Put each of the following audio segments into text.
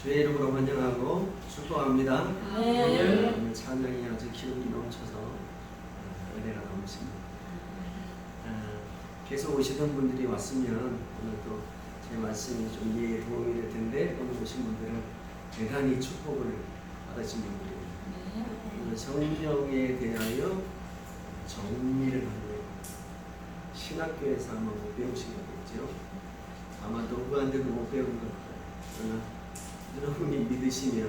주의 이름으로 환영하고 축복합니다. 네. 오늘 찬양이 아주 기운이 넘쳐서 은혜가 넘칩니다. 계속 오시던 분들이 왔으면 오늘 또 제 말씀이 좀 이해에 도움이 될 텐데 오늘 오신 분들은 대단히 축복을 받으신 분들입니다. 오늘 성경에 대하여 정리를 하는 신학교에서 아마 못 배우신 거겠죠. 아마 누구한테도 못 배운 것 같아요. 그러나 여러분이 믿으시면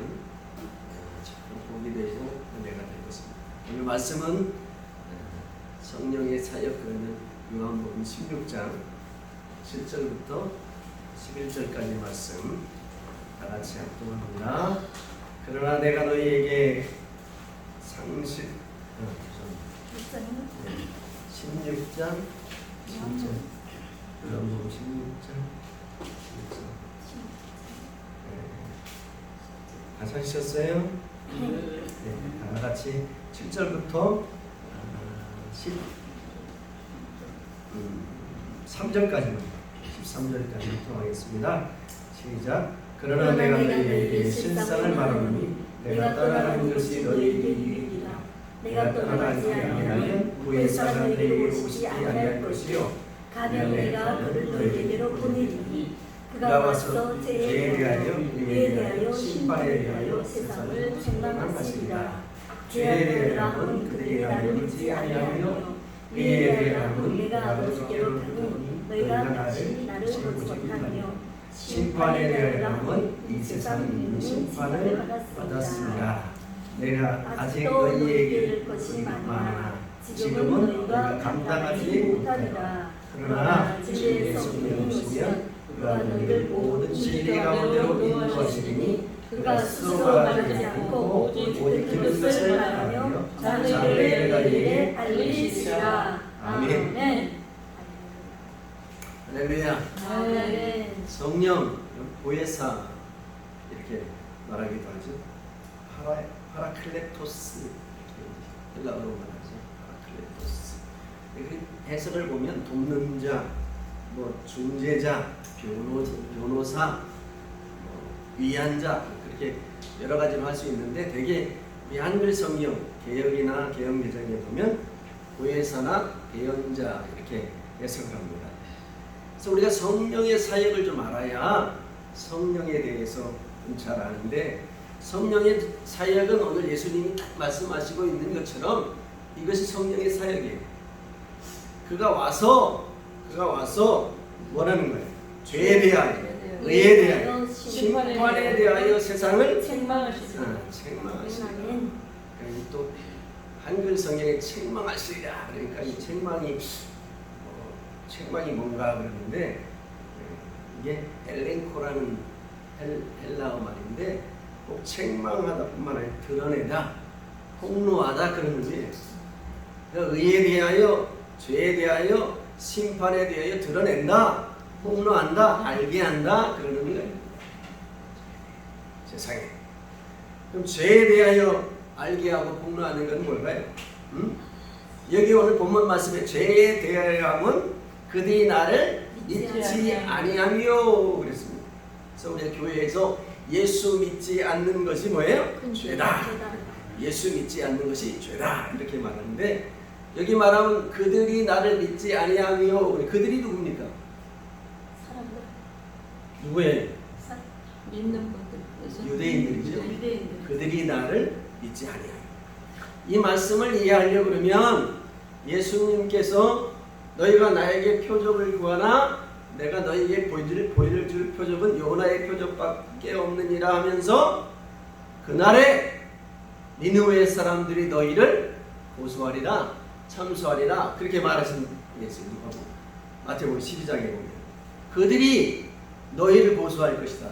참 복이 되고 은혜가 될 것입니다. 오늘 말씀은 성령의 사역 그러면 요한복음 16장 7절부터 11절까지 말씀 다 같이 합독합니다. 그러나 내가 너희에게 16장 7절 요한복음 16장 다 찾으셨어요? 네, 다 같이 7절부터 13절까지만 13절까지 하겠습니다. 시작. 그러나 내가 너희에게 실상을 말하노니 내가 떠나가는 것이 너희에게 유익이라. 내가 떠나가지 아니하면 구원자가 너희에게 오시지 아니할 것이요 가면 내가 그를 너희에게로 보내리니 그가 와서 죄에 대하여 의에 대하여 심판에 대하여 세상을 책망하시리라. 죄에 대하여는 그들이 나를 믿지 아니하며 의에 대하여는 내가 아버지께로 가니 너희가 다시 나를 보지 못하며 심판에 대하여는 이 세상이 있는 심판을 받았습니다. 내가 아직 너희에게 이를 것이 많으나 지금은 너희가 감당하지 못하리라. 그러나 주의 성령이 오시면 그가 너희를 모든 진리 가운데로 인도하시리니 그가 스스로 말하지 않고 오직 들은 것을 말하며 자기를 너희에게 알리시리라. 아멘. 할렐루야. 성령, 보혜사 이렇게 말하기도 하죠. 파라클레토스 헬라어로 말하죠. 파라클레토스. 해석을 보면 돕는 자, 중재자, 변호사, 위한 자 그렇게 여러 가지로 할 수 있는데 대개 우리 한글 성경 개역이나 개역 예전에 보면 보혜사나 대언자 이렇게 해석을 합니다. 그래서 우리가 성령의 사역을 좀 알아야 성령에 대해서 좀 잘 아는데 성령의 사역은 오늘 예수님이 딱 말씀하시고 있는 것처럼 이것이 성령의 사역이에요. 그가 와서 뭐라는 거예요? 죄에 대하여, 의에 대하여, 심판에 대하여 세상을 책망하시리라. 또 한글 성경에 책망하시리라. 그러니까 이 책망이 뭔가 그러는데 이게 엘렌코라는 헬라어 말인데 꼭 책망하다 뿐만 아니라 드러내다, 폭로하다 그런 의미예요. 의에 대하여, 죄에 대하여, 심판에 대하여 드러낸다, 폭로한다, 알게 한다 그런 의미가 있습니다. 세상에. 그럼 죄에 대하여 알게 하고 폭로하는 건 뭘까요? 여기 오늘 본문 말씀에 죄에 대하여 하면 그들이 나를 믿지 아니하며 그랬습니다. 그래서 우리 교회에서 예수 믿지 않는 것이 뭐예요? 죄다. 예수 믿지 않는 것이 죄다 이렇게 말하는데 여기 말하면 그들이 나를 믿지 아니하며 그들이 누굽니까? 사람들. 누구예요? 믿는 분들. 유대인들이죠. 유대인들. 그들이 나를 믿지 아니하며 이 말씀을 이해하려고 그러면 예수님께서 너희가 나에게 표적을 구하나 내가 너희에게 보일 줄 표적은 요나의 표적밖에 없느니라 하면서 그날에 니느웨 사람들이 너희를 고소하리라 참소하리라 그렇게 말하신 예수님. 마태복음 12장에 보면 그들이 너희를 고소할 것이다.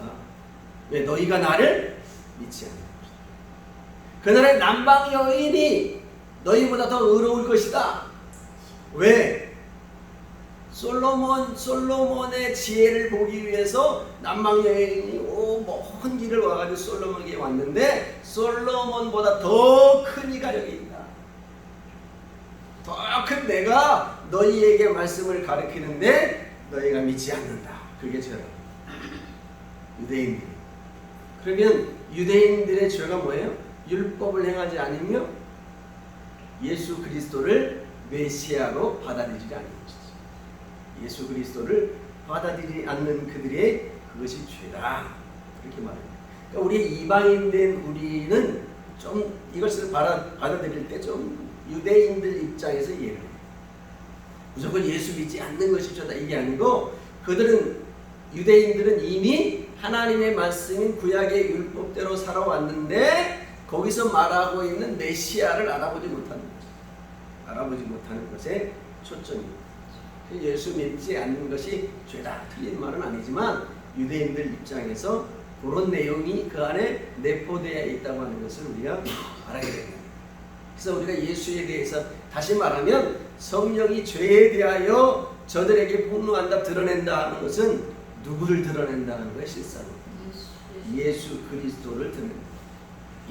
왜? 너희가 나를 믿지 않는 것이다. 그날에 남방 여인이 너희보다 더 의로울 것이다. 왜? 솔로몬의 지혜를 보기 위해서 남방 여인이 먼 길을 와가지고 솔로몬에게 왔는데 솔로몬보다 더 큰 이가 여기 있다. 더 큰 내가 너희에게 말씀을 가르치는데 너희가 믿지 않는다. 그게 죄다. 유대인들이 그러면 유대인들의 죄가 뭐예요? 율법을 행하지 않으며 예수 그리스도를 메시아로 받아들이지 않는 것이죠. 예수 그리스도를 받아들이지 않는 그들의 그것이 죄다. 그렇게 말합니다. 그러니까 우리 이방인된 우리는 좀 이것을 받아들일 때 좀 유대인들 입장에서 이해를 해요. 무조건 예수 믿지 않는 것이 죄다 이게 아니고 유대인들은 이미 하나님의 말씀인 구약의 율법대로 살아왔는데 거기서 말하고 있는 메시아를 알아보지 못하는 거죠. 알아보지 못하는 것에 초점입니다. 예수 믿지 않는 것이 죄다 틀린 말은 아니지만 유대인들 입장에서 그런 내용이 그 안에 내포되어 있다고 하는 것을 우리가 알아야 됩니다. 그래서 우리가 예수에 대해서 다시 말하면 성령이 죄에 대하여 저들에게 폭로한다 드러낸다 하는 것은 누구를 드러낸다 하는 거예요? 실상은 예수 그리스도를 드러낸다.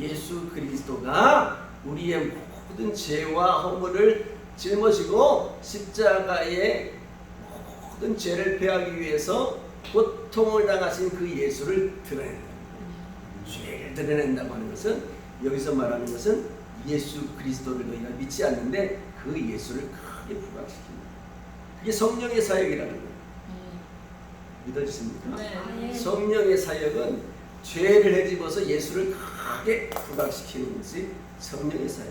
예수 그리스도가 우리의 모든 죄와 허물을 짊어지고 십자가에 모든 죄를 배하기 위해서 고통을 당하신 그 예수를 드러낸다. 죄를 드러낸다고 하는 것은 여기서 말하는 것은 예수 그리스도를 너희가 믿지 않는데 그 예수를 크게 부각시킵니다. 그게 성령의 사역이라는 거예요. 믿어지십니까? 네. 성령의 사역은 죄를 헤집어서 예수를 크게 부각시키는 것이 성령의 사역.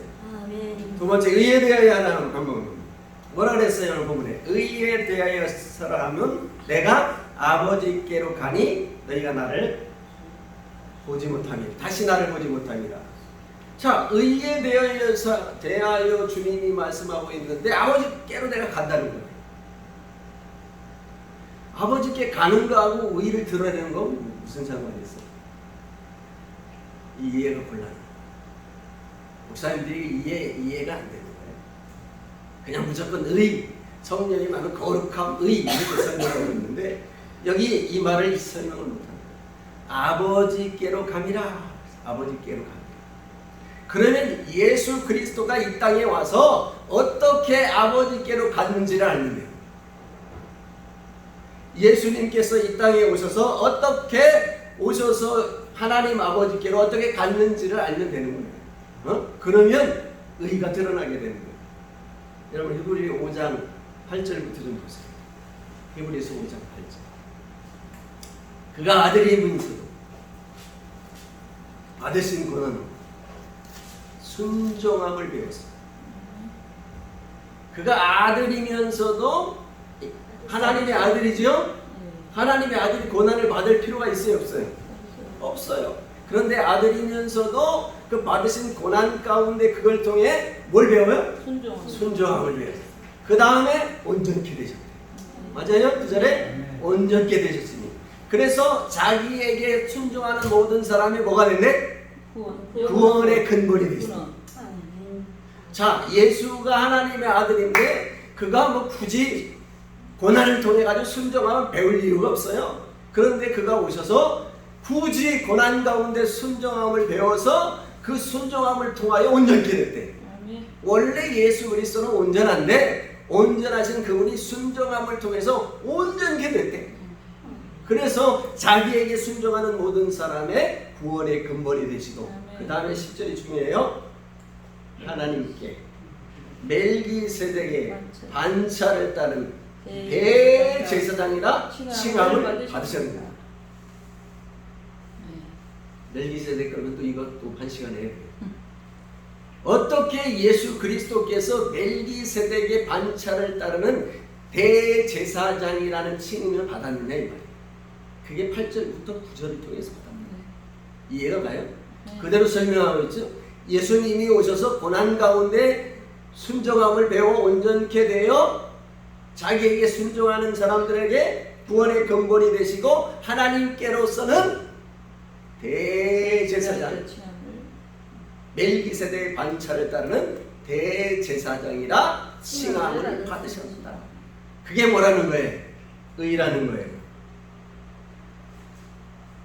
두 번째, 의에 대하여 하라는 한번 뭐라 그랬어요? 오늘 본문에 의에 대하여서라 하면 내가 아버지께로 가니 너희가 나를 보지 못함이라. 다시 나를 보지 못함이라. 자, 의에 대하여 주님이 말씀하고 있는데 아버지께로 내가 간다는 거예요. 아버지께 가는 거하고 의를 드러내는 건 무슨 상관이 있어요? 이해가 곤란해요. 목사님들이 이해가 안 되는 거예요. 그냥 무조건 의, 성령이 말하는 거룩함, 의 이렇게 설명하고 있는데 여기 이 말을 설명을 못합니다. 아버지께로 감이라. 아버지께로 감이라. 그러면 예수 그리스도가 이 땅에 와서 어떻게 아버지께로 갔는지를 알면 돼요. 예수님께서 이 땅에 오셔서 어떻게 오셔서 하나님 아버지께로 어떻게 갔는지를 알면 되는 거예요. 그러면 의가 드러나게 되는 거예요. 여러분 히브리 5장 8절부터 좀 보세요. 히브리서 5장 8절. 그가 아들이면서도 받으신 권한으로 순종함을 배웠어요. 그가 아들이면서도 하나님의 아들이죠? 하나님의 아들이 고난을 받을 필요가 있어요? 없어요? 없어요. 그런데 아들이면서도 그 받으신 고난 가운데 그걸 통해 뭘 배워요? 순종함을 배웠어요. 그 다음에 온전케 되셨대요. 맞아요? 그 절에 온전케 되셨으니. 그래서 자기에게 순종하는 모든 사람이 뭐가 됐네? 구원의 근본이 됐어요. 자, 예수가 하나님의 아들인데 그가 뭐 굳이 고난을 통해 가지고 순종함을 배울 이유가 없어요. 그런데 그가 오셔서 굳이 고난 가운데 순종함을 배워서 그 순종함을 통하여 온전케 됐대. 원래 예수 그리스도는 온전한데 온전하신 그분이 순종함을 통해서 온전케 됐대. 그래서 자기에게 순종하는 모든 사람의 구원의 근본이 되시고, 그 다음에 10절이 중요해요. 하나님께 멜기세덱의 반차를 따른 대제사장이라 칭함을 받으셨습니다. 멜기세덱 그러면 또 이것도 한 시간에 해야 돼요. 어떻게 예수 그리스도께서 멜기세덱의 반차를 따르는 대제사장이라는 칭임을 받았느냐 이 말이에요. 그게 8절부터 9절을 통해서 받았습니다. 이해가 가요? 그대로 설명하고 있죠. 예수님이 오셔서 고난 가운데 순종함을 배워 온전케 되어 자기에게 순종하는 사람들에게 구원의 근본이 되시고 하나님께로서는 대제사장, 멜기세덱의 반차를 따르는 대제사장이라 칭함을 받으셨다. 그게 뭐라는 거예요? 의라는 거예요.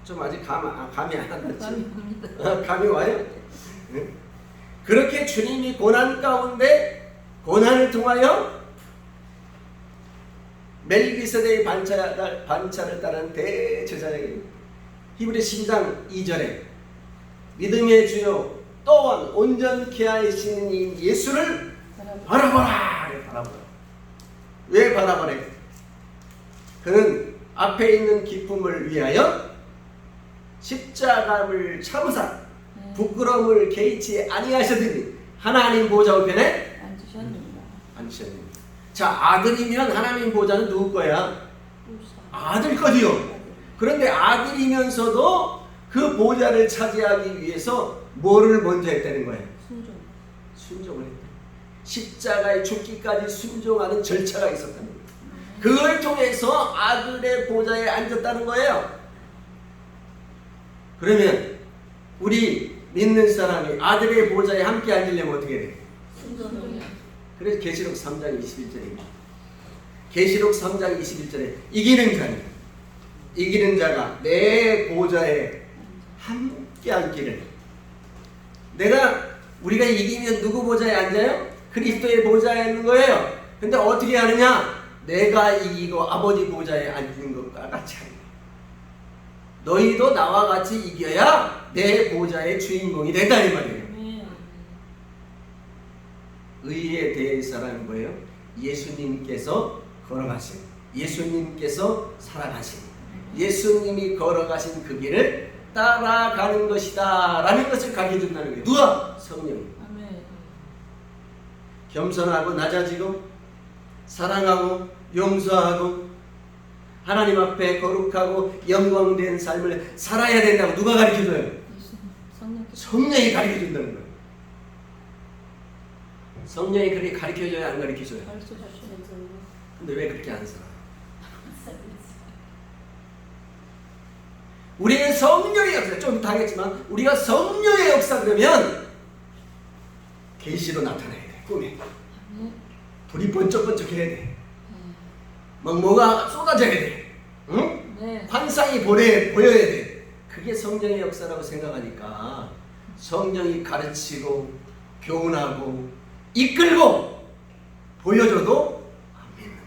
좀 아직 감이 안 왔죠? 감이 와요? 응? 그렇게 주님이 고난 가운데 고난을 통하여 멜기세덱의 반차를 따른 대제사장입니다. 히브리 12장 2절에 믿음의 주요 또한 온전케 하시는 이 예수를 바라보라. 바라보라. 왜 바라보래? 그는 앞에 있는 기쁨을 위하여 십자가를 참으사 부끄러움을 개의치 아니하셨으니 하나님 보좌 우편에 앉으셨느니라. 자, 아들이면 하나님 보좌는 누구 거야? 아들 거지요. 그런데 아들이면서도 그 보좌를 차지하기 위해서 뭐를 먼저 했다는 거예요? 순종을 했다. 십자가에 죽기까지 순종하는 절차가 있었다는 거예요. 그걸 통해서 아들의 보좌에 앉았다는 거예요. 그러면 우리 믿는 사람이 아들의 보좌에 함께 앉으려면 어떻게 돼? 그래서 계시록 3장 21절입니다. 계시록 3장 21절에 이기는 자가 내 보좌에 함께 앉기를. 우리가 이기면 누구 보좌에 앉아요? 그리스도의 보좌에 앉는 거예요. 근데 어떻게 하느냐? 내가 이기고 아버지 보좌에 앉는 것과 같이 하는 거예요. 너희도 나와 같이 이겨야 내 보좌의 주인공이 된다 이 말이에요. 의에 대해 사람은 뭐예요? 예수님께서 걸어가신, 예수님께서 살아가신, 예수님이 걸어가신 그 길을 따라가는 것이다 라는 것을 가르쳐준다는 거예요. 누가? 성령이. 겸손하고 낮아지고 사랑하고 용서하고 하나님 앞에 거룩하고 영광된 삶을 살아야 된다고 누가 가르쳐줘요? 성령이 가르쳐준다는 거예요. 성령이 그렇게 가르쳐줘야 안 가르쳐줘요? 근데 왜 그렇게 안 살아? 우리는 성령의 역사, 좀 이따 하겠지만 우리가 성령의 역사 그러면 계시로 나타나야 돼. 꿈에 불이 번쩍번쩍 해야 돼. 막 뭐가 쏟아져야 돼. 응? 네. 환상이 보여야 돼. 그게 성령의 역사라고 생각하니까 성령이 가르치고 교훈하고 이끌고 보여줘도 안 믿는 거야.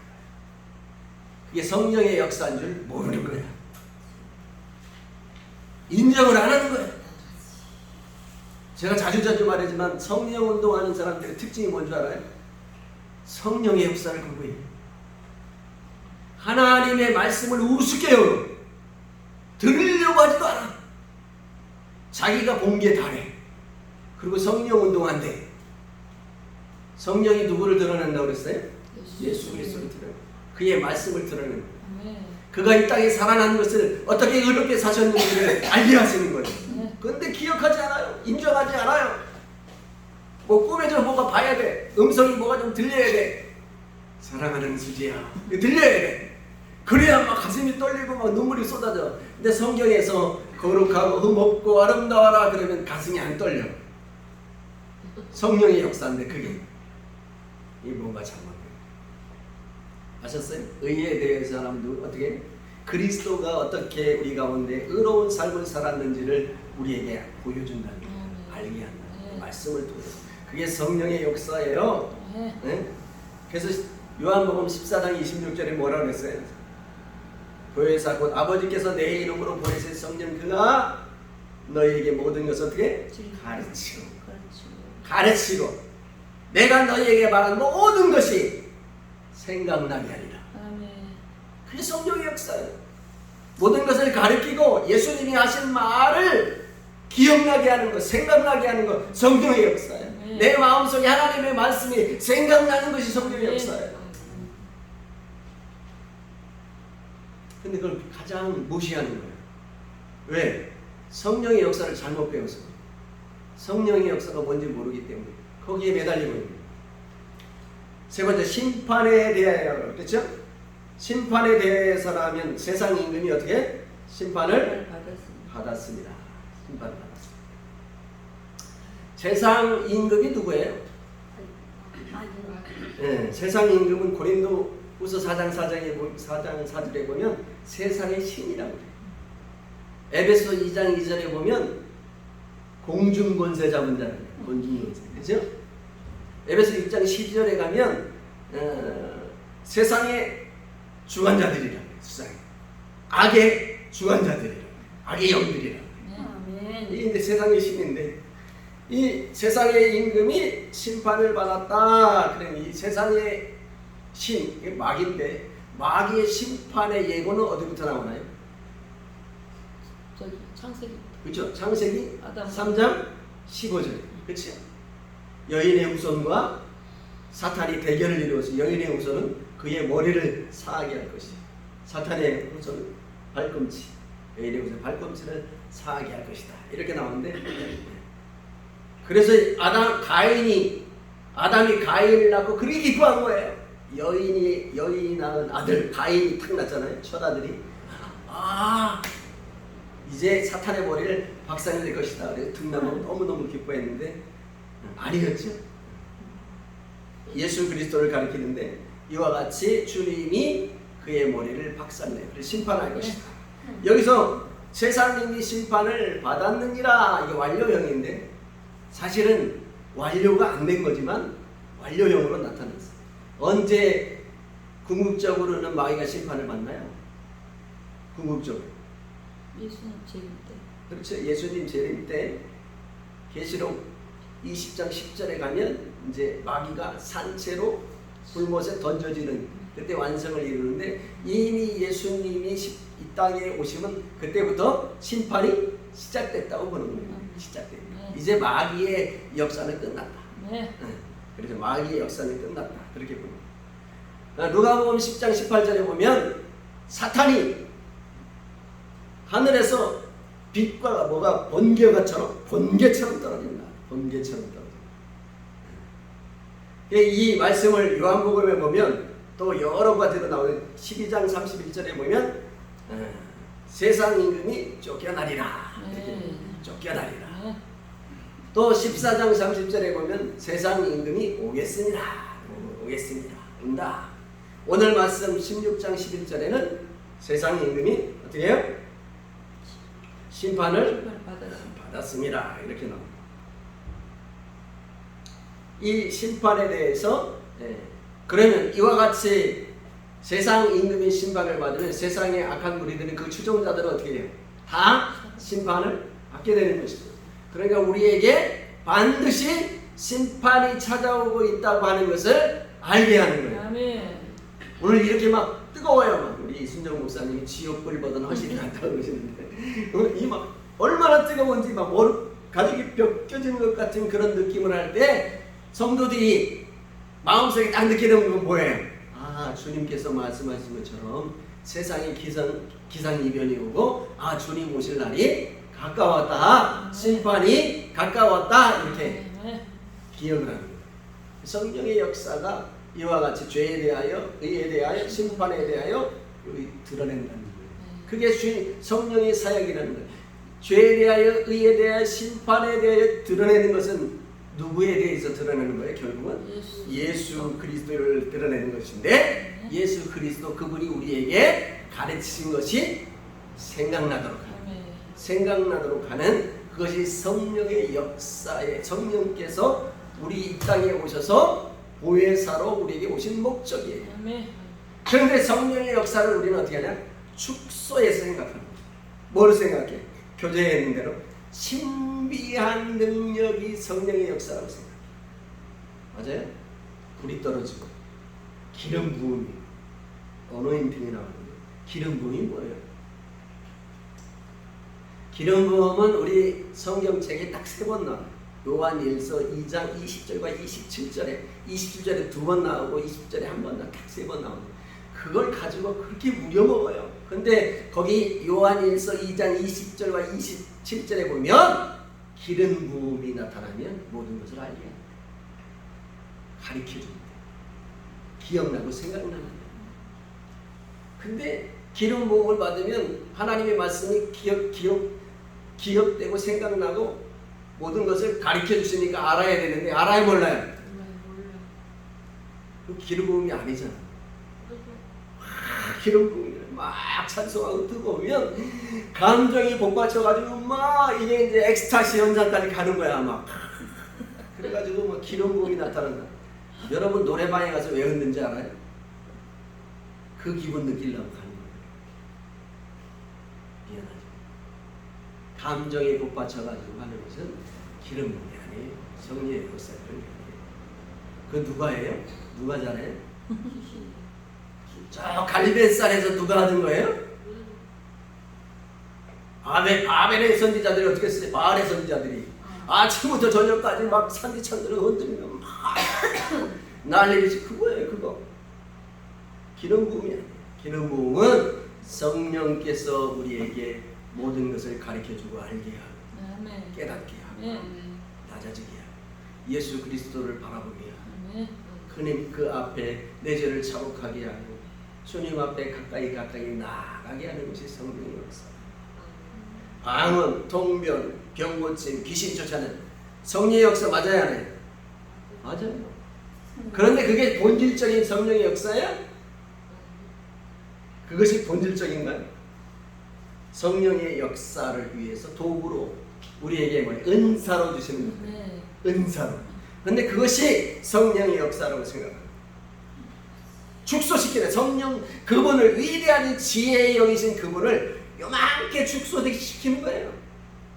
그게 성령의 역사인 줄 모르는 거야. 인정을 안 하는 거야. 제가 자주 말하지만 성령 운동하는 사람들의 특징이 뭔지 알아요? 성령의 역사를 공부해요. 하나님의 말씀을 우습게 여겨 들으려고 하지도 않아. 자기가 본 게 다래. 그리고 성령 운동한대. 성령이 누구를 드러낸다고 그랬어요? 예수 그리스도를 드러내. 그의 말씀을 드러내는 거예요. 그가 이 땅에 살아난 것을 어떻게 의롭게 사셨는지를 알게 하시는 거예요. 그런데 기억하지 않아요. 인정하지 않아요. 뭐 꿈에 좀 뭐가 봐야 돼. 음성이 뭐가 좀 들려야 돼. 사랑하는 수지야, 들려야 돼. 그래야 막 가슴이 떨리고 막 눈물이 쏟아져. 근데 성경에서 거룩하고 흠없고 아름다워라 그러면 가슴이 안 떨려. 성령의 역사인데 그게 이게 뭔가 잘못돼요. 아셨어요? 의에 대해서 사람도 어떻게 그리스도가 어떻게 우리 가운데 의로운 삶을 살았는지를 우리에게 보여준다는 거예요. 알게 한다는 거예요. 말씀을 통해서. 그게 성령의 역사예요. 네? 그래서 요한복음 14장 26절에 뭐라고 했어요? 보혜사 곧 아버지께서 내 이름으로 보내신 성령 그가 너희에게 모든 것을 어떻게? 가르치고 내가 너희에게 말한 모든 것이 생각나게 하리라. 그게 성령의 역사예요. 모든 것을 가르치고 예수님이 하신 말을 기억나게 하는 것, 생각나게 하는 것, 성령의 역사예요. 내 마음속에 하나님의 말씀이 생각나는 것이 성령의 역사예요. 근데 그걸 가장 무시하는 거예요. 왜? 성령의 역사를 잘못 배워서. 성령의 역사가 뭔지 모르기 때문에 거기에 매달리고 있는 거예요. 세 번째, 심판에 대하여 그렇죠? 심판에 대해서라면 세상 임금이 어떻게? 심판을 받았습니다. 심판을 받았습니다. 세상 임금이 누구예요? 네, 세상 임금은 고린도후서 4장 4절에 보면 세상의 신이라고 해요. 에베소 2장 2절에 보면 공중권세 잡은 자라고 해요. 공중권세. 그렇죠? 에베소 6장 12절에 가면 세상의 주관자들이라고 해요. 세상에. 악의 주관자들이라고 해요. 악의 영들이라. 아멘. 이게 이제 세상의 신인데 이 세상의 임금이 심판을 받았다. 그럼 이 세상의 신, 이게 마귀인데 마귀의 심판의 예고는 어디부터 나오나요? 저기 창세기. 그렇죠. 창세기 아담. 3장 15절. 그렇죠. 여인의 후손과 사탄이 대결을 이루어서 여인의 후손은 그의 머리를 상하게 할 것이요. 사탄의 후손은 발꿈치, 여인의 후손은 발꿈치를 상하게 할 것이다. 이렇게 나오는데 그래서 아담이 가인을 낳고 그렇게 기뻐한 거예요. 여인이 낳은 아들 가인이 탁 났잖아요. 첫 아들이. 이제 사탄의 머리를 박살낼 것이다. 그래서 등나무 너무너무 기뻐했는데 아니었죠. 예수 그리스도를 가리키는데 이와 같이 주님이 그의 머리를 박살내고 심판할 것이다. 여기서 세상님이 심판을 받았느니라, 이게 완료형인데 사실은 완료가 안 된 거지만 완료형으로 나타났어요. 언제 궁극적으로는 마귀가 심판을 받나요? 궁극적으로. 예수님 재림 때. 그렇죠. 예수님 재림 때 계시록 20장 10절에 가면 이제 마귀가 산채로 불못에 던져지는 그때 완성을 이루는데 이미 예수님이 이 땅에 오시면 그때부터 심판이 시작됐다고 보는 거예요. 시작됐다. 이제 마귀의 역사는 끝났다. 네. 그래서 마귀의 역사는 끝났다. 그렇게 보는. 누가복음 10장 18절에 보면 사탄이 하늘에서 빛과 뭐가 번개처럼 떨어진다. 번개처럼 떨어진다. 이 말씀을 요한복음에 보면 또 여러 가지로 나오는 12장 31절에 보면 세상 임금이 쫓겨나리라. 쫓겨나리라. 또 14장 30절에 보면 세상 임금이 오겠습니다. 온다. 오늘 말씀 16장 11절에는 세상 임금이 어떻게 해요? 심판을 받았습니다. 이렇게 나옵니다. 이 심판에 대해서 그러면 이와 같이 세상 임금이 심판을 받으면 세상의 악한 무리들은 그 추종자들은 어떻게 해요? 다 심판을 받게 되는 것입니다. 그러니까 우리에게 반드시 심판이 찾아오고 있다고 하는 것을 알게 하는 거예요. 아멘. 오늘 이렇게 막 뜨거워요. 막 우리 이순정 목사님이 지옥불 보던 허실이 났다고 그러시는데 이 막 얼마나 뜨거운지 막 가죽이 벗겨지는 것 같은 그런 느낌을 할 때 성도들이 마음속에 딱 느끼는 건 뭐예요? 주님께서 말씀하신 것처럼 세상에 기상이변이 오고 주님 오실 날이 가까웠다. 심판이 가까웠다. 이렇게 기억을 하는 거예요. 성령의 역사가 이와 같이 죄에 대하여, 의에 대하여, 심판에 대하여 드러낸다는 거예요. 그게 성령의 사역이라는 거예요. 죄에 대하여, 의에 대하여, 심판에 대하여 드러내는 것은 누구에 대해서 드러내는 거예요? 결국은 예수 그리스도를 드러내는 것인데 예수 그리스도 그분이 우리에게 가르치신 것이 생각나도록 하는 그것이 성령의 역사에 성령께서 우리 이 땅에 오셔서 보혜사로 우리에게 오신 목적이에요. 그런데 성령의 역사를 우리는 어떻게 하냐? 축소해서 생각합니다. 뭘 생각해? 교재에 있는 대로 신비한 능력이 성령의 역사라고 생각해요. 맞아요? 불이 떨어지고 기름 부음이 어노인팅이 나오는데 기름 부음이 뭐예요? 기름 부음은 우리 성경책에 딱 3번 나와요. 요한일서 2장 20절과 27절에 2번 나오고 20절에 1번 나오고 딱 3번 나오는데 그걸 가지고 그렇게 무려먹어요. 근데 거기 요한일서 2장 20절과 27절에 보면 기름 부음이 나타나면 모든 것을 알게 해요. 가르쳐줍니다. 기억나고 생각나는 거예요. 근데 기름 부음을 받으면 하나님의 말씀이 기억되고 생각나고 모든 것을 가르쳐 주시니까 알아야 되는데 알아야 몰라요. 그 기름 부음이 아니잖아. 기름 부음이 막 찬송하고 뜨거우면 감정이 복받쳐가지고 막 이게 이제 엑스타시 현상까지 가는 거야 막. 그래가지고 막 기름 부음이 나타난다. 여러분 노래방에 가서 왜 웃는지 알아요? 그 기분 느끼려고 가는 거예요. 미안하죠. 감정에 북받쳐가지고 하는 것은 기름 부음이 아니에요. 성령의 역사를 아니에요. 그 누가 해요? 누가 잘해요? 저 갈릴리산에서 누가 하는 거예요? 바벨의 선지자들이 어떻게 했어요? 바알의 선지자들이 아침부터 저녁까지 막 산지천들을 흔들며 막 난리지. 그거예요. 그거 기름 부음이 아니에요. 기름 부음은 성령께서 우리에게 모든 것을 가르쳐주고 알게 하고 아멘. 깨닫게 하고 아멘. 낮아지게 하고 예수 그리스도를 바라보게 하고 아멘. 그님 그 앞에 내 죄를 자복하게 하고 주님 앞에 가까이 나아가게 하는 것이 성령의 역사. 방언, 통변, 병고침, 귀신 쫓아내는 성령의 역사 맞아야 하나요? 맞아요. 그런데 그게 본질적인 성령의 역사야? 그것이 본질적인가요? 성령의 역사를 위해서 도구로 우리에게 은사로 주시는 거예요. 네. 은사로. 근데 그것이 성령의 역사라고 생각합니다. 축소시키는 성령, 그분을 위대한 지혜에 여기신 그분을 요만하게 축소시키는 거예요.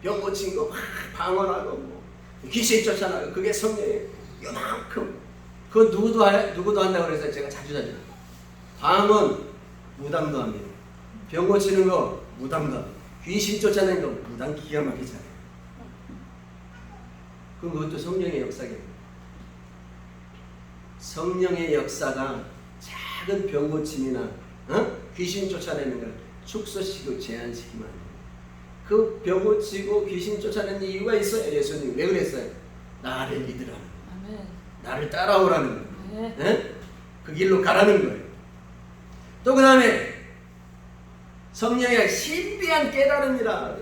병 고친 거 막 방언하고 뭐 귀신 쫓아나고 그게 성령의 요만큼. 그거 누구도 한다고 그래서 제가 자주 방언 무당도 합니다. 병 고치는 거 무당도 합니다. 귀신 쫓아내는 거 무당 기가 막히잖아요. 그것도 성령의 역사겠네요. 성령의 역사가 작은 병 고침이나 귀신 쫓아내는 걸 축소시키고 제한시키면 안 돼요. 그 병 고치고 귀신 쫓아내는 이유가 있어요. 예수님 왜 그랬어요? 나를 믿으라는, 아멘. 나를 따라오라는 거예요. 네. 그 길로 가라는 거예요. 또 그 다음에 성령의 신비한 깨달음이라.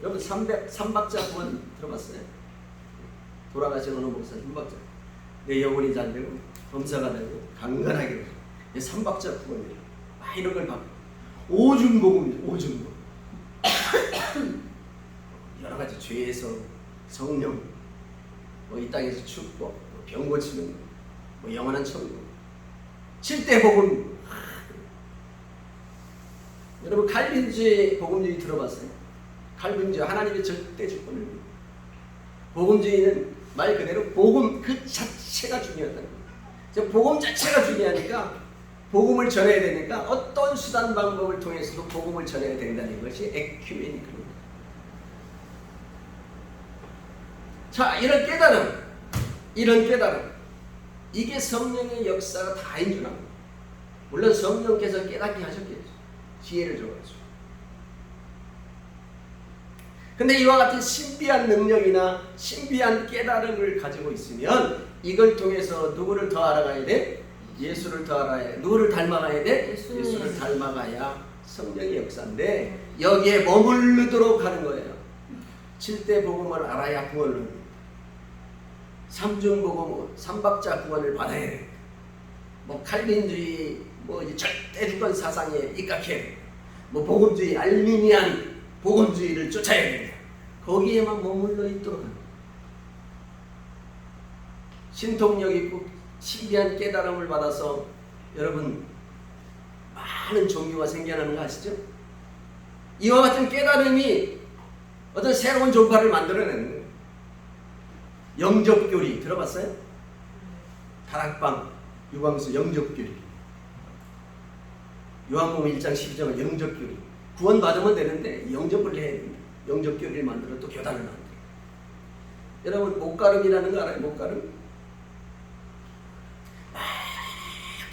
여러분 삼박자 구원 들어봤어요? 돌아가신 어느 목사 삼박자. 내 영혼이 잘되고 범사가 되고 강건하게 되고 삼박자 구원이라. 이런 걸 받고 오중복음, 오중복음. 여러 가지 죄에서 성령, 이 땅에서 축복, 병 고치는 거, 영원한 천국, 7대 복음. 여러분 칼빈주의 복음주의 들어봤어요? 칼빈주의 하나님의 절대 주권을. 복음주의는 말 그대로 복음 그 자체가 중요하다는 거예요. 복음 자체가 중요하니까 복음을 전해야 되니까 어떤 수단 방법을 통해서도 복음을 전해야 된다는 것이 에큐메니컬입니다. 자, 이런 깨달음, 이게 성령의 역사가 다인 줄 압니다. 물론 성령께서 깨닫게 하셨겠죠. 지혜를 줘가지고. 근데 이와 같은 신비한 능력이나 신비한 깨달음을 가지고 있으면 이걸 통해서 누구를 더 알아가야 돼? 예수를 더 알아야 돼. 누구를 닮아가야 돼? 예수를 닮아가야 성령의 역사인데 여기에 머무르도록 하는 거예요. 7대 복음을 알아야 구원을 합니다. 삼중복음, 삼박자 구원을 받아야 돼. 칼빈주의, 이제 절대 주권 사상에 입각해야 돼. 복음주의, 알미니안 복음주의를 쫓아야 됩니다. 거기에만 머물러 있도록 합니다. 신통력 있고 신비한 깨달음을 받아서 여러분 많은 종교가 생겨나는 거 아시죠? 이와 같은 깨달음이 어떤 새로운 종파를 만들어내는 거예요. 영접교리 들어봤어요? 다락방, 유광수 영접교리. 요한복음 1장 12절은 영접교리. 구원받으면 되는데 영접을 해야 됩니다. 영접교리를 만들어 또 교단을 만들어. 여러분 목가름이라는 거 알아요? 목가름?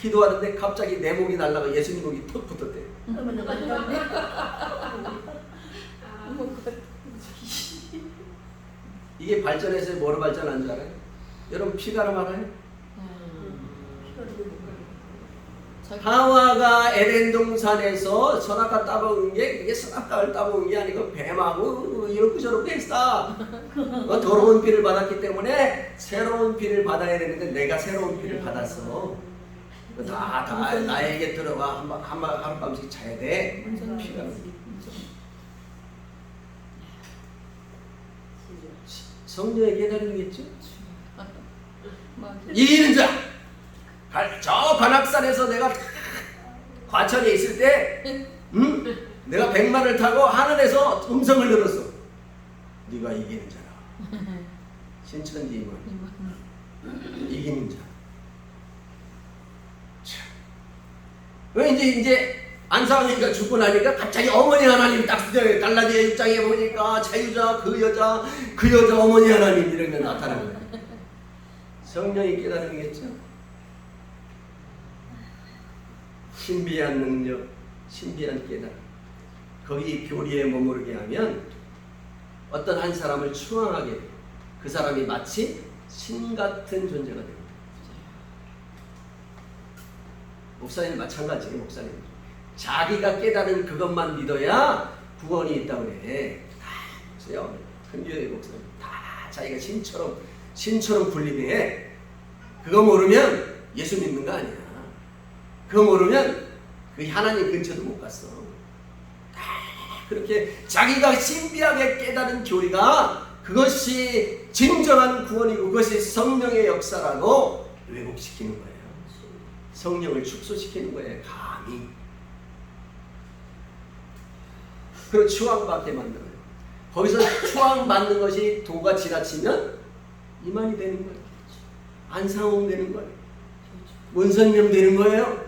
기도하는데 갑자기 내 목이 날아가 예수님 목이 톡 붙었대. 이게 발전해서 뭐로 발전한 줄 알아요? 여러분 피가름 알아요? 하와가 에덴 동산에서 선악과 따먹은 게 그게 선악과를 따먹은 게 아니고 뱀하고 이렇게 저렇게 했다. 더러운 피를 받았기 때문에 새로운 피를 받아야 되는데 내가 새로운 피를 받았어. 다 나에게 들어와 하룻밤씩 자야 돼. 피가 성령의 깨달음이겠죠? 이기는 자. 저 관악산에서 내가 과천에 있을 때 내가 백마를 타고 하늘에서 음성을 들었어. 네가 이기는 자라. 신천지임은 이기는 자. 참. 왜 이제 안상하니까 죽고 나니까 갑자기 어머니 하나님 딱 갈라디아 6장에 보니까 자유자 그 여자 어머니 하나님 이런 게 나타나는 거예요. 성령이 깨달음이겠죠. 신비한 능력, 신비한 깨달음. 거기 교리에 머무르게 하면 어떤 한 사람을 추앙하게 돼요. 그 사람이 마치 신 같은 존재가 됩니다. 목사님 마찬가지예요. 목사님 자기가 깨달은 그것만 믿어야 구원이 있다고 그래. 다 보세요. 큰 교회 목사님 다 자기가 신처럼 군림해. 그거 모르면 예수 믿는 거 아니야. 그거 모르면 그 하나님 근처도 못 갔어. 다 그렇게 자기가 신비하게 깨달은 교리가 그것이 진정한 구원이고 그것이 성령의 역사라고 왜곡시키는 거예요. 성령을 축소시키는 거예요. 감히. 그리고 추앙받게 만들어요. 거기서 추앙받는 것이 도가 지나치면 이만이 되는 거예요. 안상홍 되는 거예요. 문선명 되는 거예요.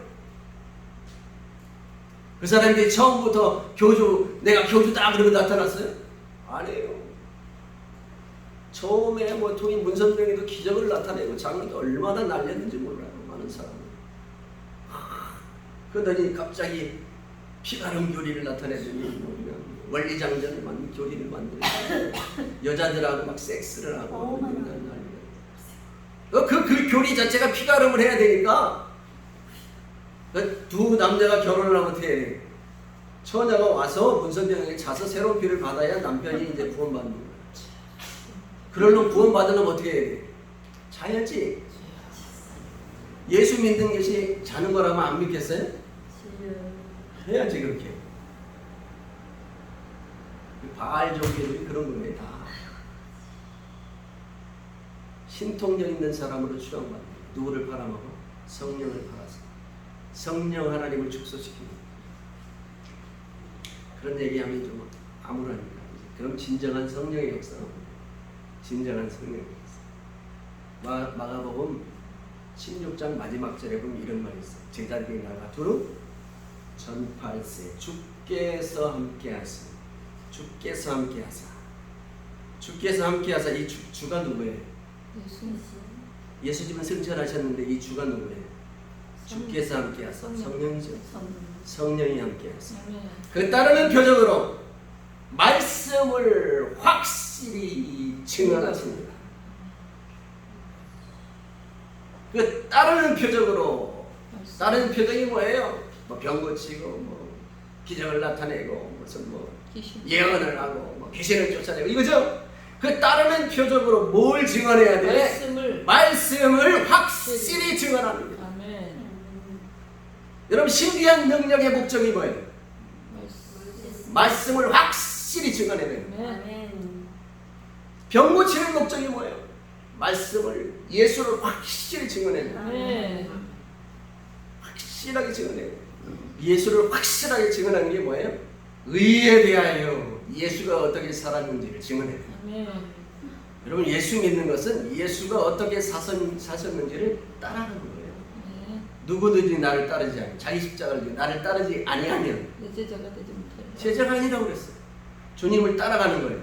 그 사람들이 처음부터 내가 교주다 그러고 나타났어요? 아니에요. 처음에 통이 문선명이도 기적을 나타내고 장로도 얼마나 날렸는지 몰라요. 많은 사람은. 그러더니 갑자기 피가름 교리를 나타내더니 원리장전을 만든 교리를 만들고 여자들하고 막 섹스를 하고 그 교리 자체가 피가름을 해야 되니까 두 남자가 결혼을 하면 어떻게 해야 돼? 처녀가 와서 문선명에게 자서 새로운 피를 받아야 남편이 이제 구원받는 거야. 그러려면 구원받으려면 어떻게 해야 돼? 자야지. 예수 믿는 것이 자는 거라면 안 믿겠어요? 해야지 그렇게. 바알 종교들이 그런 거예요 다. 신통력 있는 사람으로 추앙받는 누구를 팔아먹어? 성령을 팔아서 성령 하나님을 축소시키는 그런 얘기하면 좀 암울하니까. 그럼 진정한 성령의 역사, 진정한 성령의 역사. 마가복음 16장 마지막 절에 보면 이런 말이 있어요. 제자들이 나가 두루 전팔세 주께서 함께하사 주께서 함께하사 주께서 함께하사. 이 주가 누구예요? 예수님은 승천하셨는데 이 주가 누구예요? 주께서 함께하사. 성령이죠. 성령이 함께하사. 그 따르는 표적으로 말씀을 확실히 증언하십니다. 그 따르는 표적으로 다른 표적이 뭐예요? 뭐 병 고치고 뭐 기적을 나타내고 무슨 뭐 예언을 하고 뭐 귀신을 쫓아내고 이거죠. 그 따르는 표적으로 뭘 증언해야 돼? 말씀을 확실히 증언합니다. 아멘. 여러분 신비한 능력의 목적이 뭐예요? 말씀을 확실히 증언해야 돼요. 아멘. 병 고치는 목적이 뭐예요? 말씀을 예수를 확실히 증언해야 돼요. 아멘. 확실하게 증언해요. 예수를 확실하게 증언하는 게 뭐예요? 의에 대하여 예수가 어떻게 살았는지를 증언해요. 아멘. 여러분 예수 믿는 것은 예수가 어떻게 사셨는지를 따라하는 거예요. 네. 누구든지 나를 따르지 않으면 자기 십자가를 지고 나를 따르지 아니하면 내 제자가 되지 못해. 제자가 아니라고 그랬어요. 주님을 따라가는 거예요.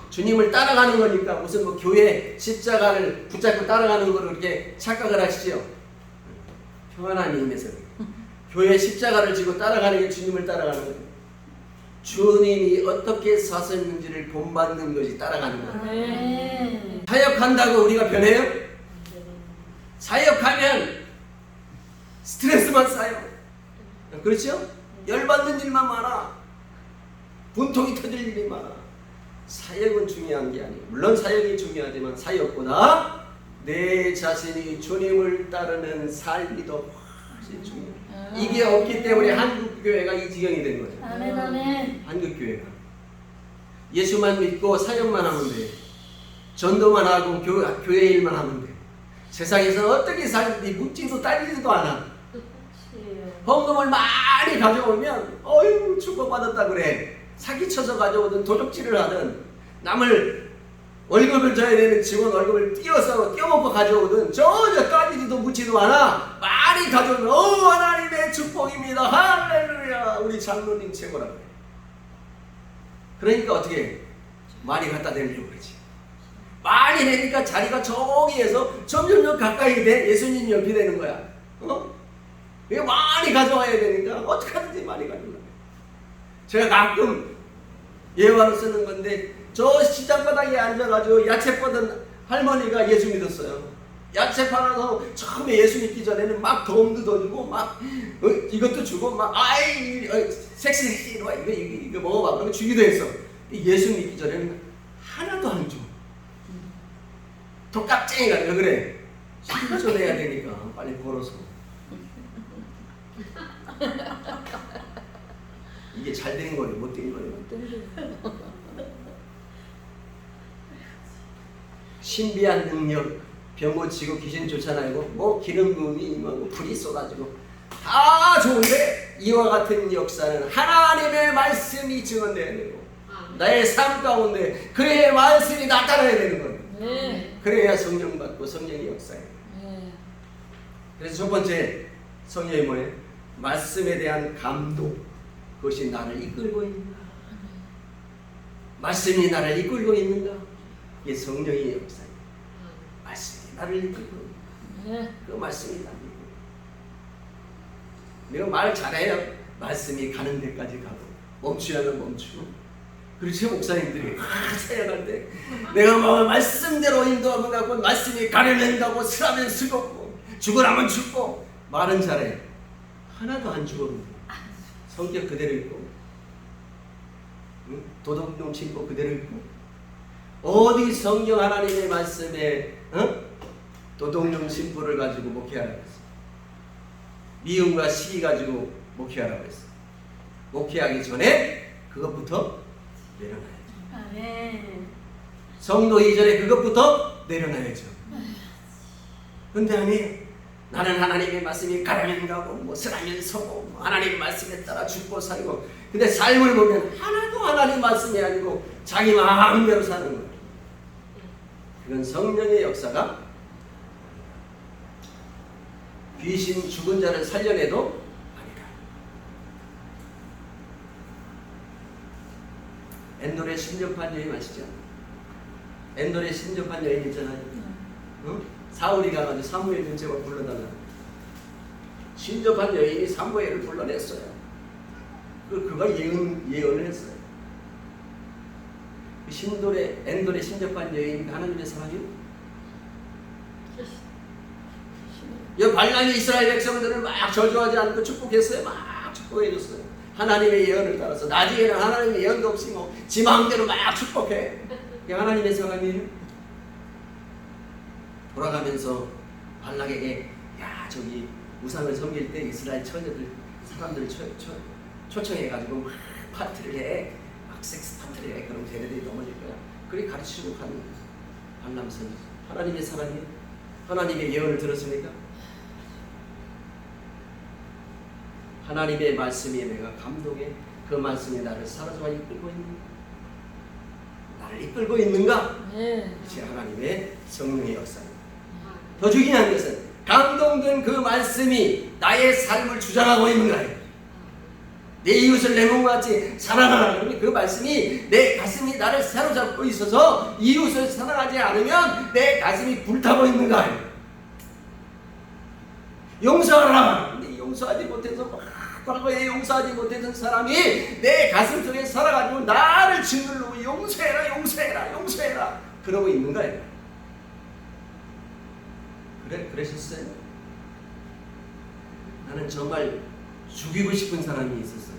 주님을 따라가는 거니까 무슨 뭐 교회 십자가를 붙잡고 따라가는 거를 그렇게 착각을 하시죠. 평안한 힘에서 교회 십자가를 지고 따라가는 게 주님을 따라가는 거예요. 주님이 어떻게 사셨는지를 본받는 것이 따라가는 거예요. 아멘. 사역한다고 우리가 변해요? 사역하면 스트레스만 쌓여. 그렇죠? 열받는 일만 많아. 분통이 터질 일이 많아. 사역은 중요한 게 아니에요. 물론 사역이 중요하지만 사역보다 내 자신이 주님을 따르는 삶이 더 훨씬 중요해요. 이게 없기 때문에 한국교회가 이 지경이 된 거예요. 아멘. 아멘. 한국교회가 예수만 믿고 사역만 하면 돼. 전도만 하고 교회 일만 하면 돼. 세상에서 어떻게 살지 묻지도 따지지도 않아. 헌금을 많이 가져오면 어휴 축복받았다 그래. 사기쳐서 가져오든 도둑질을 하든 남을 월급을 줘야 되는 직원 월급을 띄어먹고 가져오든 전혀 까지지도 묻지도 않아. 많이 가져오면 하나님의 축복입니다. 할렐루야. 우리 장로님 최고라고 그래. 그러니까 어떻게 많이 갖다 대려고 그러지. 많이 내니까 자리가 저기에서 점점 가까이 돼. 예수님 옆이 되는 거야. 이거 많이 가져와야 되니까 어떻게 하든지 많이 가져와. 제가 가끔 예화로 쓰는 건데 저 시장바닥에 앉아가지고 야채 퍼던 할머니가 예수 믿었어요. 야채 팔아서 처음에 예수 믿기 전에는 막 도움도 더 주고 막 이것도 주고 막 섹시 이리 와 이거 먹어봐 그러면 주기도 했어. 예수 믿기 전에는 하나도 안 줘. 독갑쟁이가 왜 그래? 실천해야 되니까 빨리 벌어서. 이게 잘 된 거예요, 못 된 거예요. 신비한 능력, 병 고치고 귀신 쫓아내고 뭐 기름 부음이 임하고 불이 쏟아지고 다 좋은데 이와 같은 역사는 하나님의 말씀이 증언돼야 되고 나의 삶 가운데 그의 말씀이 나타나야 되는 거예요. 네. 그래야 성령 받고 성령의 역사예요. 네. 그래서 첫 번째 성령이 뭐예요? 말씀에 대한 감동. 그것이 나를 이끌고 있는가? 말씀이 나를 이끌고 있는가? 이게 성령의 역사예요. 말씀이 나를 이끌고 있는가? 그 말씀이 나를 이끌고 있는가? 내가 말 잘해야 말씀이 가는 데까지 가고 멈추려면 멈추고. 그렇지 목사님들이 사역할 때 내가 뭐 말씀대로 인도하고 가고 말씀이 가려면 가고 쓰라면 쓰고 죽으라면 죽고 말은 잘해. 하나도 안 죽었는데 성격 그대로 있고 도덕 신고 그대로 있고 어디 성경 하나님의 말씀에 도덕령 신부를 가지고 목회하라고 했어. 미움과 시기 가지고 목회하라고 했어. 목회하기 전에 그것부터 내려놔야죠. 아멘. 성도 이전에 그것부터 내려놔야죠. 근데 아니 나는 하나님의 말씀이 가라면 가고 뭐 서라면 서고 뭐 하나님의 말씀에 따라 죽고 살고 근데 삶을 보면 하나도 하나님 말씀이 아니고 자기 마음대로 사는 거예요. 그건 성령의 역사가 귀신 죽은 자를 살려내도 아니다. 엔돌의 신접한 여인 아시죠? 엔돌의 신접한 여인 있잖아요. 사울이 가가지고 사무엘 전체가 불러달라. 신접한 여인이 사무엘을 불러냈어요. 그가 예언을 했어요. 엔돌의 신접한 여인이 하나님의 사랑이요? 이 발람이 이스라엘 백성들을 막 저주하지 않고 축복했어요. 막 축복해줬어요. 하나님의 예언을 따라서 나중에는 하나님의 예언도 없이 뭐 지 마음대로 막 축복해. 이게 하나님의 사랑이에요? 돌아가면서 발락에게 야 저기 우상을 섬길 때 이스라엘 처녀들 사람들을 초청해가지고 막 파티를 해. 막 섹스 파티를 해. 그럼 쟤네들이 넘어질 거야. 그렇게 가르치고 가는 발람 선지. 하나님의 사랑이 하나님의 예언을 들었습니까? 하나님의 말씀에 내가 감동해. 그 말씀이 나를 사로잡아 이끌고 있는가? 나를 이끌고 있는가? 네. 이제 하나님의 성령의 역사입니다. 더 중요한 것은 감동된 그 말씀이 나의 삶을 주장하고 있는가요? 내 이웃을 내 몸과 같이 사랑하라. 그러면 그 말씀이 내 가슴이 나를 사로잡고 있어서 이웃을 사랑하지 않으면 내 가슴이 불타고 있는가요? 용서하라. 근데 용서하지 못해서 과거에 용서하지 못했던 사람이 내 가슴 속에 살아가지고 나를 짓누르고 용서해라 용서해라 용서해라 그러고 있는가요? 그러셨어요? 나는 정말 죽이고 싶은 사람이 있었어요.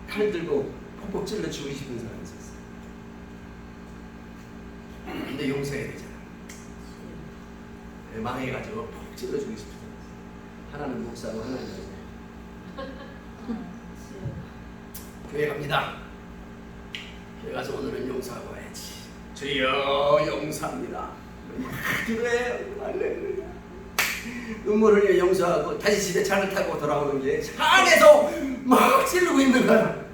칼 들고 퍽퍽 찔러 죽이고 싶은 사람이 있었어요. 근데 용서해야 되잖아. 망해가지고 퍽 찔러 죽이고 싶은 사람이 있어요. 하나는 목사고 하나는 여자. 교회 갑니다. 교회 가서 오늘은 용서하고 와야지. 주여 용서합니다. 기도해요. 할렐루야. 눈물 흘려 용서하고 다시 집에 차를 타고 돌아오는 게 차 안에서 막 찌르고 있는 거야.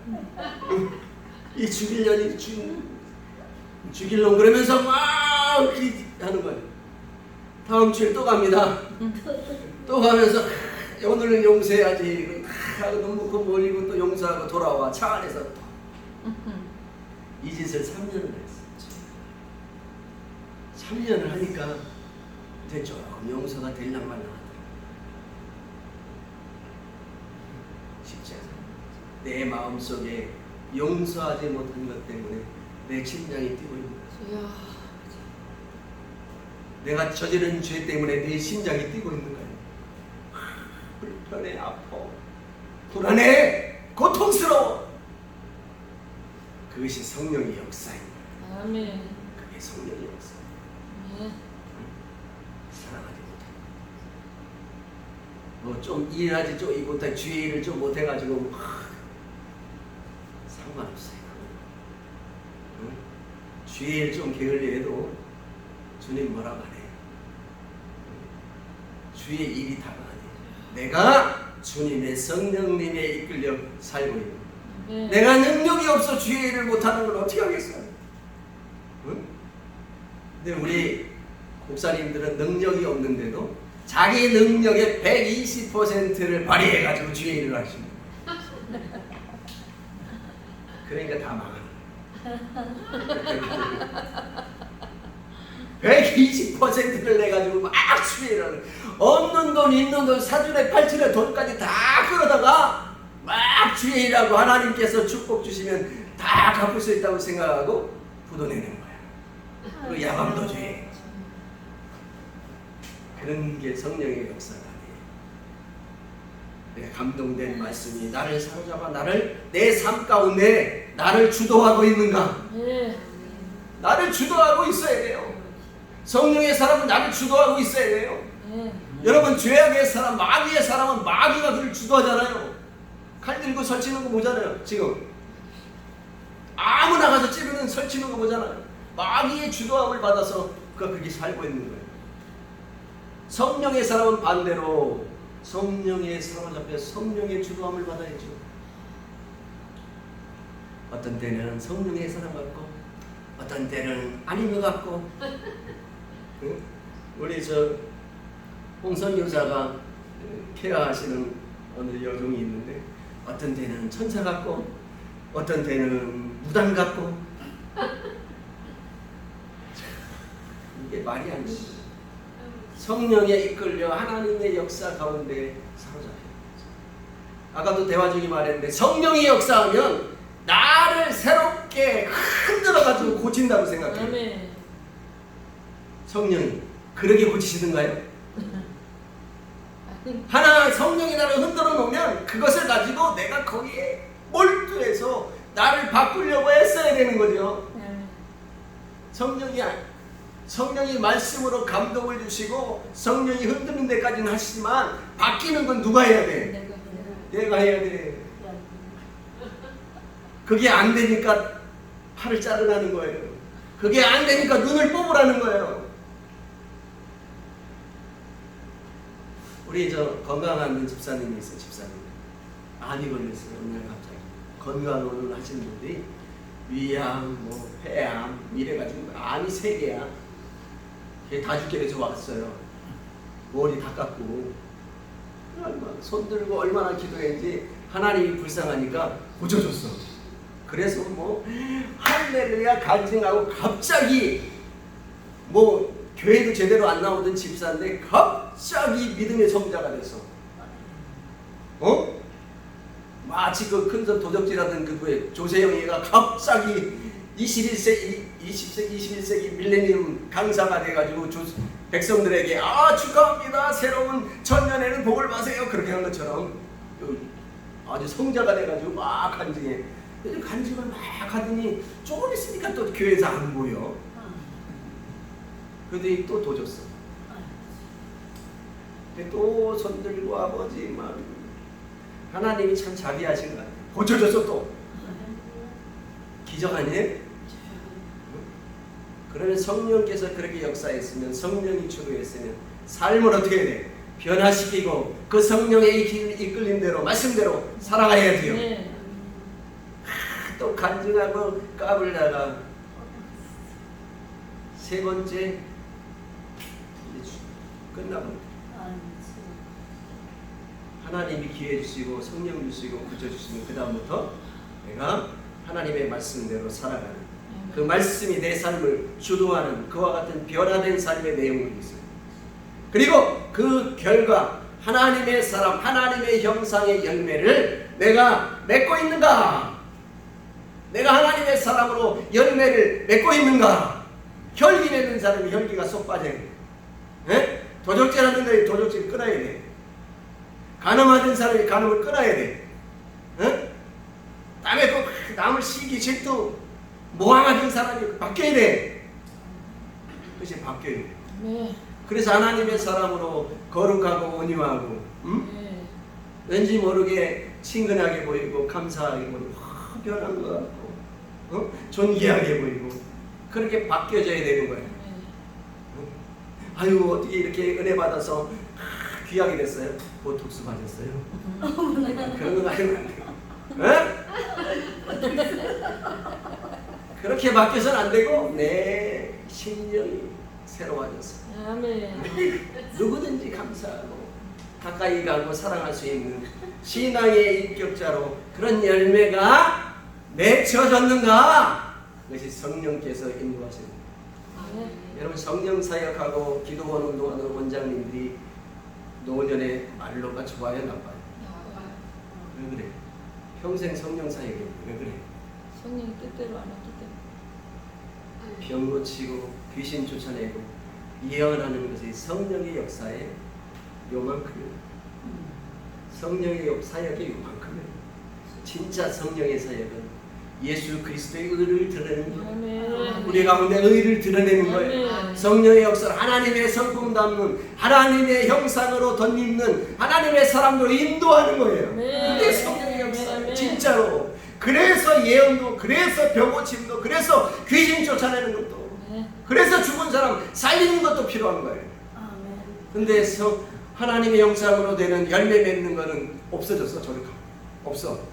이 죽일 년이 죽일 놈 그러면서 막 하는 거예요. 다음 주에 또 갑니다. 또 가면서 오늘은 용서해야지 하고 눈 묶고 몰리고 또 용서하고 돌아와 차 안에서 이 짓을 3년을 했어요. 3년을 하니까 이제 좀 용서가 될랑 말랑 하더라고요. 쉽지 않아요. 내 마음속에 용서하지 못한 것 때문에 내 심장이 뛰고 있는 거예요. 내가 저지른 죄 때문에 내 심장이 뛰고 있는 거예요. 불편해, 아파, 불안해, 고통스러워. 그것이 성령의 역사입니다. 아멘. 그게 성령의 역사. 사랑하지 못해. 뭐 좀 일하지 좀 못해, 주의를 좀 못해가지고 상관없어요. 응? 주의를 좀 게을리해도 주님 뭐라고 안 해요. 주의 일이 다가 아니에요. 내가 주님의 성령님에 이끌려 살고 있는 내가 능력이 없어 주의 일을 못하는 걸 어떻게 하겠어요? 응? 근데 우리 목사님들은 능력이 없는데도 자기 능력의 120%를 발휘해가지고 주의 일을 하십니다. 그러니까 다 망하는 120%를 내가지고 막 주의 일을 하는 없는 돈 있는 돈 사준에 팔준에 돈까지 다 끌어다가 막 주의 일하고 하나님께서 축복 주시면 다 갚을 수 있다고 생각하고 부도내는 거야. 그 야밤도주의. 그런 게 성령의 역사가 아니에요. 내가 감동된 말씀이 나를 사로잡아 나를 내 삶 가운데 나를 주도하고 있는가? 나를 주도하고 있어야 돼요. 성령의 사람은 나를 주도하고 있어야 돼요. 여러분 죄악의 사람, 마귀의 사람은 마귀가 그를 주도하잖아요. 칼 들고 설치는 거 보잖아요. 지금 아무나 가서 찌르는 설치는 거 보잖아요. 마귀의 주도함을 받아서 그가 그렇게 살고 있는 거예요. 성령의 사람은 반대로 성령의 사로잡혀 성령의 주도함을 받아야죠. 어떤 때는 성령의 사람 같고 어떤 때는 아닌 것 같고 응? 우리 저 홍선 교사가 케어하시는 어느 여종이 있는데 어떤 때는 천사 같고 어떤 때는 무당 같고 이게 말이 안 돼. 성령에 이끌려 하나님의 역사 가운데 사로잡혀. 아까도 대화 중에 말했는데 성령이 역사하면 나를 새롭게 흔들어가지고 고친다고 생각해요. 아멘. 성령이 그러게 고치시던가요? 하나 성령이 나를 흔들어 놓으면 그것을 가지고 내가 거기에 몰두해서 나를 바꾸려고 했어야 되는 거죠. 성령이 말씀으로 감동을 주시고 성령이 흔드는 데까지는 하시지만 바뀌는 건 누가 해야 돼? 내가 해야 돼. 그게 안 되니까 팔을 자르라는 거예요. 그게 안 되니까 눈을 뽑으라는 거예요. 우리 저 건강한 집사님이 있어요. 집사님 암이 걸렸어요. 어느 날 갑자기 건강을 하시는 분들이 위암, 뭐 폐암 이래가지고 암이 3개야. 걔 다 죽게 돼서 왔어요. 머리 다 깎고 손 들고 얼마나 기도했는지 하나님이 불쌍하니까 고쳐줬어. 그래서 뭐 할렐루야 간증하고 갑자기 뭐 교회도 제대로 안 나오던 집사인데 갑자기 믿음의 성자가 됐어. 마치 그 큰손 도적질하던 그부의 조세영 얘가 갑자기 20세기 21세기 밀레니엄 강사가 돼가지고 백성들에게 축하합니다. 새로운 천년에는 복을 받으세요. 그렇게 한 것처럼 아주 성자가 돼가지고 막 간증해. 간증을 막 하더니 조금 있으니까 또 교회에서 안 보여. 그런데 또 도졌어. 또 손들고 아버지만 하나님이 참 자비하신 것 같아요. 고쳐줬어 또. 기적 아니에요? 그러면 성령께서 그렇게 역사했으면 성령이 주도했으면 삶을 어떻게 해야 돼? 변화시키고 그 성령의 이끌림 대로 말씀대로 살아가야 돼요. 또 간증하고 까불다가 세 번째 이제 끝나버려. 하나님이 기회 주시고 성령 주시고 구조 주시면 그 다음부터 내가 하나님의 말씀대로 살아가는 그 말씀이 내 삶을 주도하는 그와 같은 변화된 삶의 내용이 있어요. 그리고 그 결과 하나님의 사람, 하나님의 형상의 열매를 내가 맺고 있는가? 내가 하나님의 사람으로 열매를 맺고 있는가? 혈기 맺는 사람이 혈기가 쏙 빠져야 돼. 네? 도적질 하는 사람이 도적질 끊어야 돼. 간음하던 사람이 간음을 끊어야 돼. 네? 남의 남을 시기 질투 모함하던 사람이 바뀌어야 돼. 그것이 바뀌어야 돼. 네. 그래서 하나님의 사람으로 거룩하고 온유하고 네. 왠지 모르게 친근하게 보이고 감사하게 보이고 변한 것 같고 존귀하게 보이고 그렇게 바뀌어져야 되는 거예요. 아유 어떻게 이렇게 은혜 받아서 귀하게 됐어요? 보톡스 맞았어요? 그런 건 아니면 안 돼요. 그렇게 바뀌어서는 안 되고 내 심령이 새로워졌어요. 아멘. 누구든지 감사하고 가까이 가고 사랑할 수 있는 신앙의 인격자로 그런 열매가 맺혀졌는가? 그것이 성령께서 인도하십니다. 여러분 성령 사역하고 기도원 운동하는 원장님들이 노년의 말로가 좋아요 나빠요? 왜 그래? 평생 성령 사역해 왜 그래? 성령이 뜻대로 안 했기 때문에. 병 고치고 귀신 쫓아내고 예언하는 것이 성령의 역사에 요만큼이에요. 성령의 사역이 요만큼이에요. 진짜 성령의 사역은 예수 그리스도의 의를 드러내는 거예요. 우리 가운데 의를 드러내는 거예요. 성령의 역사를 하나님의 성품 담는 하나님의 형상으로 덧입는 하나님의 사람으로 인도하는 거예요. 그게 성령의 역사예요. 진짜로. 그래서 예언도, 그래서 병고침도, 그래서 귀신 쫓아내는 것도, 그래서 죽은 사람 살리는 것도 필요한 거예요. 근데 하나님의 형상으로 되는 열매 맺는 거는 없어졌어. 저렇게 없어.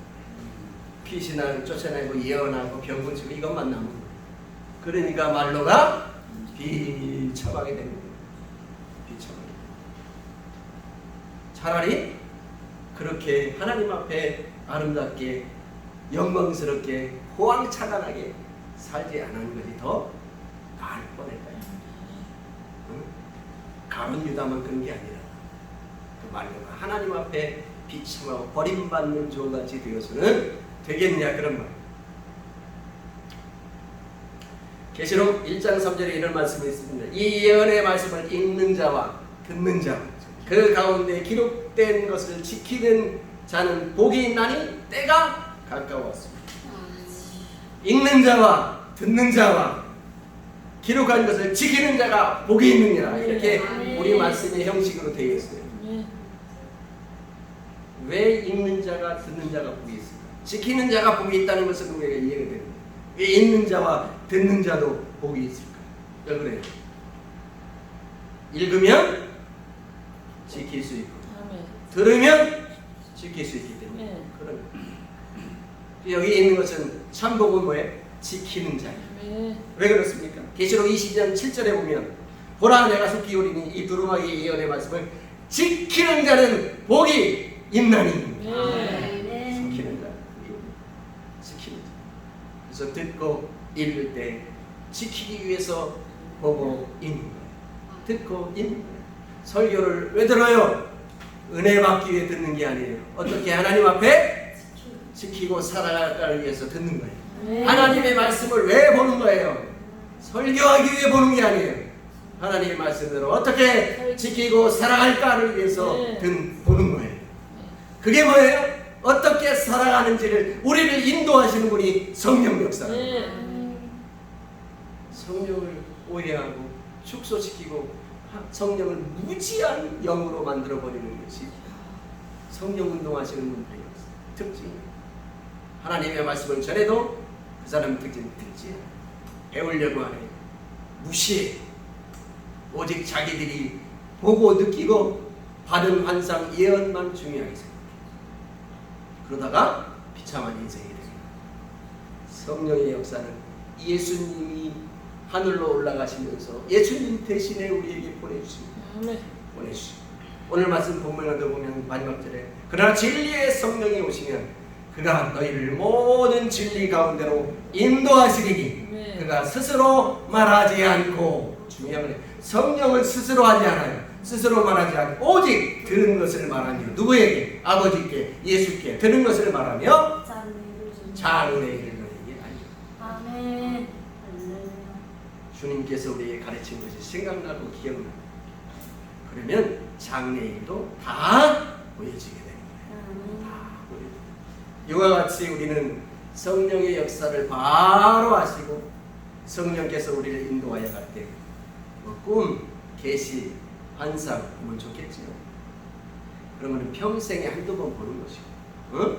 귀신을 쫓아내고 예언하고 병 고치고 이것만 남은 거예요. 그러니까 말로가 비참하게 되는 거예요. 비참하게. 차라리 그렇게 하나님 앞에 아름답게 영광스럽게 호황찬란하게 살지 않은 것이 더 나을 뻔했다. 응? 가룟 유다만 그런 게 아니라 그 말로가 하나님 앞에 비참하고 버림받는 종같이 되어서는 되겠냐 그런 말. 계시록 1장 3절에 이런 말씀이 있습니다. 이 예언의 말씀을 읽는 자와 듣는 자, 그 가운데 기록된 것을 지키는 자는 복이 있나니 때가 가까웠습니다. 읽는 자와 듣는 자와 기록한 것을 지키는 자가 복이 있느니라. 이렇게 우리 말씀의 형식으로 되어 있어요. 왜 읽는 자가 듣는 자가 복이 있습니까? 지키는 자가 복이 있다는 것은 우리가 이해가 됩니다. 왜 읽는 자와 듣는 자도 복이 있을까? 왜 그래요? 읽으면 지킬 수 있고 들으면 지킬 수 있기 때문에 그런 여기 있는 것은 참복은 뭐예요? 지키는 자예요. 왜 그렇습니까? 계시록 22장 7절에 보면 보라 내가 속히 오리니 이 두루마기 예언의 말씀을 지키는 자는 복이 있나니. 지키는 자. 지키는 자. 그래서 듣고 읽을 때 지키기 위해서 보고 읽는 거예요. 듣고 읽는 거예요. 설교를 왜 들어요? 은혜 받기 위해 듣는 게 아니에요. 어떻게 하나님 앞에 지키고 살아가기 위해서 듣는 거예요. 하나님의 말씀을 왜 보는 거예요? 설교하기 위해 보는 게 아니에요. 하나님의 말씀대로 어떻게 지키고 살아갈까를 위해서 보는 거예요. 그게 뭐예요? 어떻게 살아가는지를 우리를 인도하시는 분이 성령 역사예요. 성령을 오해하고 축소시키고 성령을 무지한 영으로 만들어버리는 것이 성령 운동하시는 분들의 특징이에요. 하나님의 말씀을 전해도 그 사람 특징 듣지 않아요. 배우려고 하네. 무시해. 오직 자기들이 보고 느끼고 받은 환상 예언만 중요하게 생각해요. 그러다가 비참한 인생이 됩니다. 성령의 역사는 예수님이 하늘로 올라가시면서 예수님 대신에 우리에게 보내주십니다. 아멘. 보내주십니다. 오늘 말씀 본문에 보면 마지막 절에 그러나 진리의 성령이 오시면 그가 너희를 모든 진리 가운데로 인도하시리니 네. 그가 스스로 말하지 않고, 중요한 건 성령은 스스로 하지 않아요. 스스로 말하지 않고 오직 들은 것을 말하니, 누구에게? 아버지께, 예수께 들은 것을 말하며 장래일을 너희에게 알리라. 아멘. 주님께서 우리에게 가르친 것이 생각나고 기억나고, 그러면 장래일도 다 보여지게 되는 거예요. 다 보여지게. 이와 같이 우리는 성령의 역사를 바로 아시고 성령께서 우리를 인도하여 갈 때 꿈, 계시, 환상 보면 좋겠지요. 그러면 평생에 한두 번 보는 것이고, 어?